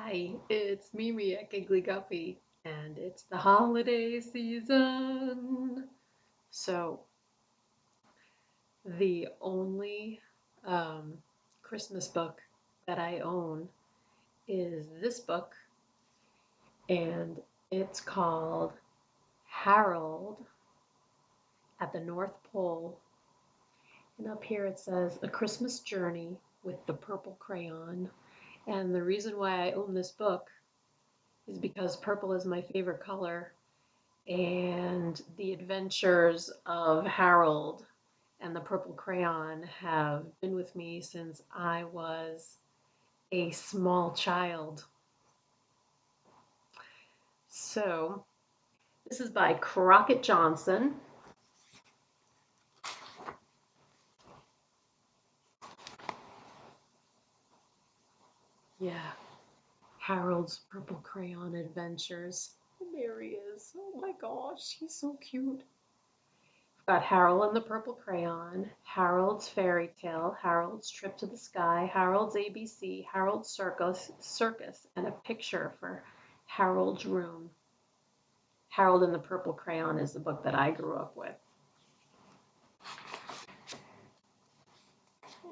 Hi, it's Mimi at Giggly Guppy, and it's the holiday season. So, the only um, Christmas book that I own is this book, and it's called Harold at the North Pole. And up here it says A Christmas Journey with the Purple Crayon. And the reason why I own this book is because purple is my favorite color and the adventures of Harold and the Purple Crayon have been with me since I was a small child. So, this is by Crockett Johnson. Yeah, Harold's Purple Crayon Adventures. And there he is. Oh my gosh, he's so cute. Got Harold and the Purple Crayon, Harold's Fairy Tale, Harold's Trip to the Sky, Harold's ABC, Harold's Circus, and a picture for Harold's room. Harold and the Purple Crayon is the book that I grew up with.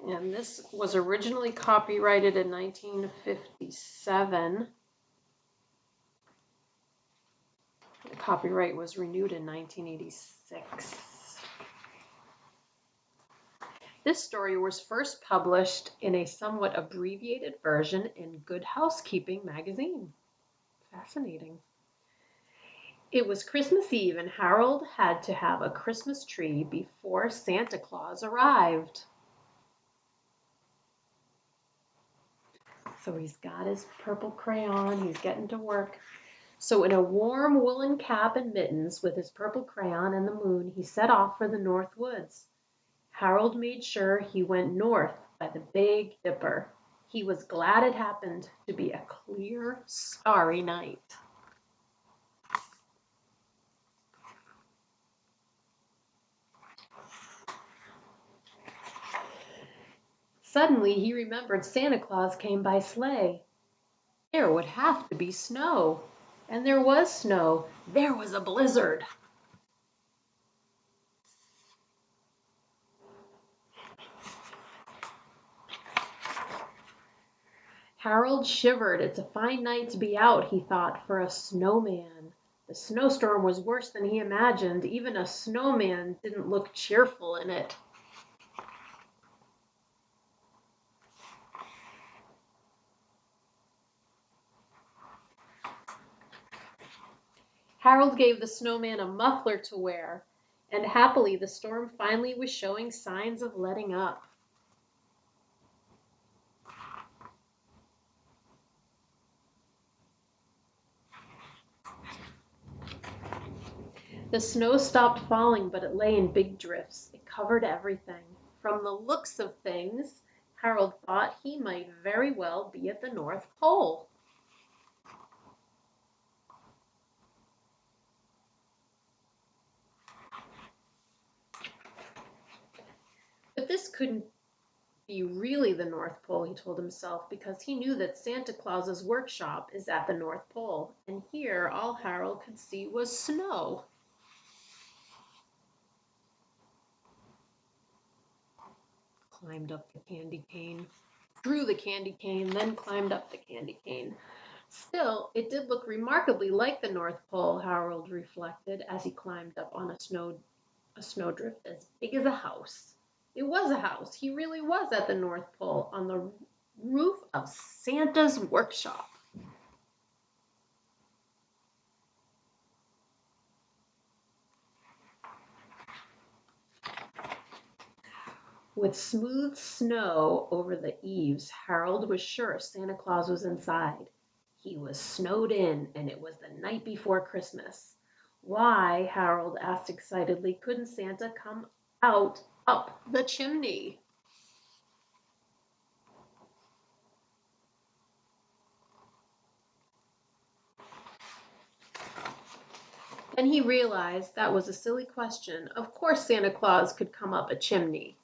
And this was originally copyrighted in 1957. The copyright was renewed in 1986. This story was first published in a somewhat abbreviated version in Good Housekeeping magazine. Fascinating. It was Christmas Eve, and Harold had to have a Christmas tree before Santa Claus arrived. So he's got his purple crayon, he's getting to work. So, in a warm woolen cap and mittens, with his purple crayon and the moon, he set off for the North Woods. Harold made sure he went north by the Big Dipper. He was glad it happened to be a clear, starry night. Suddenly he remembered Santa Claus came by sleigh. There would have to be snow. And there was snow. There was a blizzard. Harold shivered. It's a fine night to be out, he thought, for a snowman. The snowstorm was worse than he imagined. Even a snowman didn't look cheerful in it. Harold gave the snowman a muffler to wear, and happily the storm finally was showing signs of letting up. The snow stopped falling, but it lay in big drifts. It covered everything. From the looks of things, Harold thought he might very well be at the North Pole. But this couldn't be really the North Pole, he told himself, because he knew that Santa Claus's workshop is at the North Pole, and here all Harold could see was snow. Climbed up the candy cane, drew the candy cane, then climbed up the candy cane. Still, it did look remarkably like the North Pole, Harold reflected as he climbed up on a snowdrift as big as a house. It was a house. He really was at the North Pole on the roof of Santa's workshop. With smooth snow over the eaves, Harold was sure Santa Claus was inside. He was snowed in, and it was the night before Christmas. Why, Harold asked excitedly, couldn't Santa come out up the chimney? Then he realized that was a silly question. Of course Santa Claus could come up a chimney.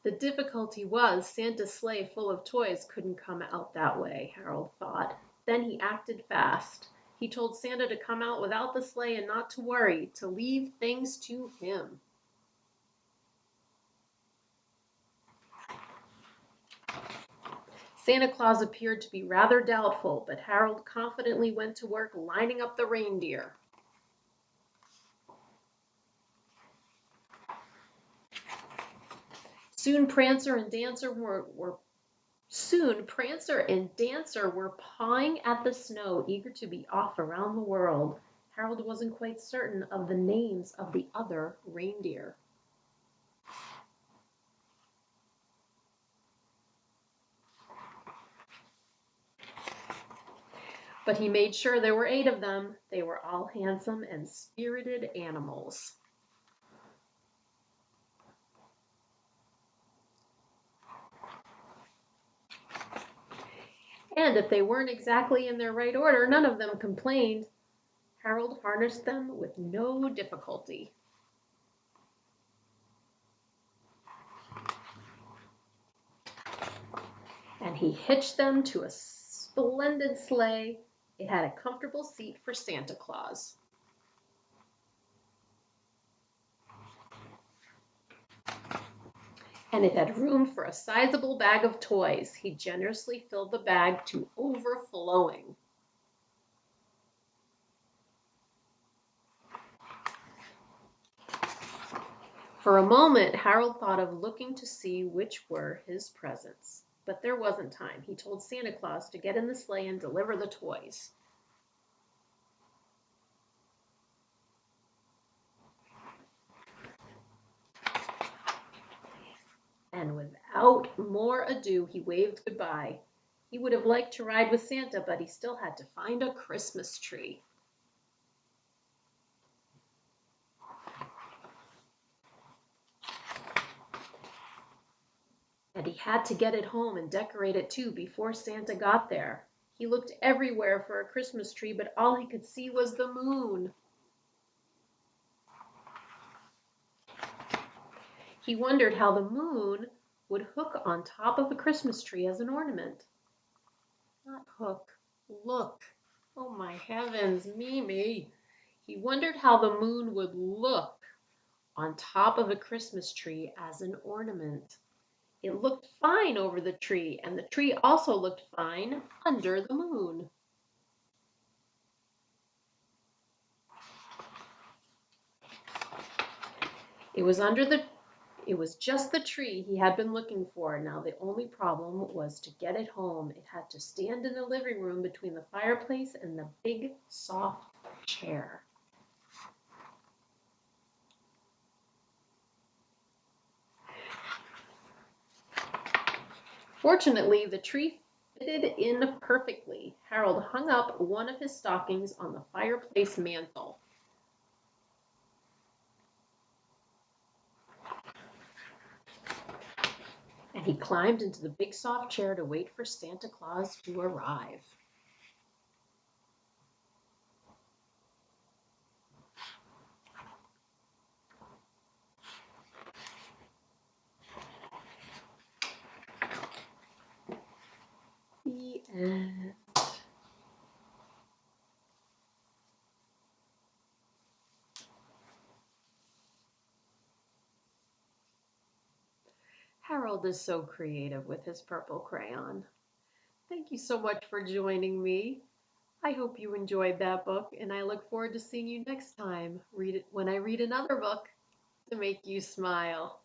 The difficulty was Santa's sleigh full of toys couldn't come out that way, Harold thought. Then he acted fast. He told Santa to come out without the sleigh and not to worry, to leave things to him. Santa Claus appeared to be rather doubtful, but Harold confidently went to work lining up the reindeer. Soon Prancer and Dancer were pawing at the snow, eager to be off around the world. Harold wasn't quite certain of the names of the other reindeer. But he made sure there were 8 of them. They were all handsome and spirited animals. And if they weren't exactly in their right order, none of them complained. Harold harnessed them with no difficulty. And he hitched them to a splendid sleigh. It had a comfortable seat for Santa Claus. And it had room for a sizable bag of toys. He generously filled the bag to overflowing. For a moment, Harold thought of looking to see which were his presents. But there wasn't time. He told Santa Claus to get in the sleigh and deliver the toys. And without more ado, he waved goodbye. He would have liked to ride with Santa, but he still had to find a Christmas tree. And he had to get it home and decorate it too before Santa got there. He looked everywhere for a Christmas tree, but all he could see was the moon. He wondered how the moon would hook on top of a Christmas tree as an ornament. Not hook, look. Oh my heavens, Mimi. He wondered how the moon would look on top of a Christmas tree as an ornament. It looked fine over the tree, and the tree also looked fine under the moon. It was just the tree he had been looking for. Now the only problem was to get it home. It had to stand in the living room between the fireplace and the big soft chair. Fortunately, the tree fitted in perfectly. Harold hung up one of his stockings on the fireplace mantel. And he climbed into the big soft chair to wait for Santa Claus to arrive. The end. Harold is so creative with his purple crayon. Thank you so much for joining me. I hope you enjoyed that book, and I look forward to seeing you next time. Read it when I read another book to make you smile.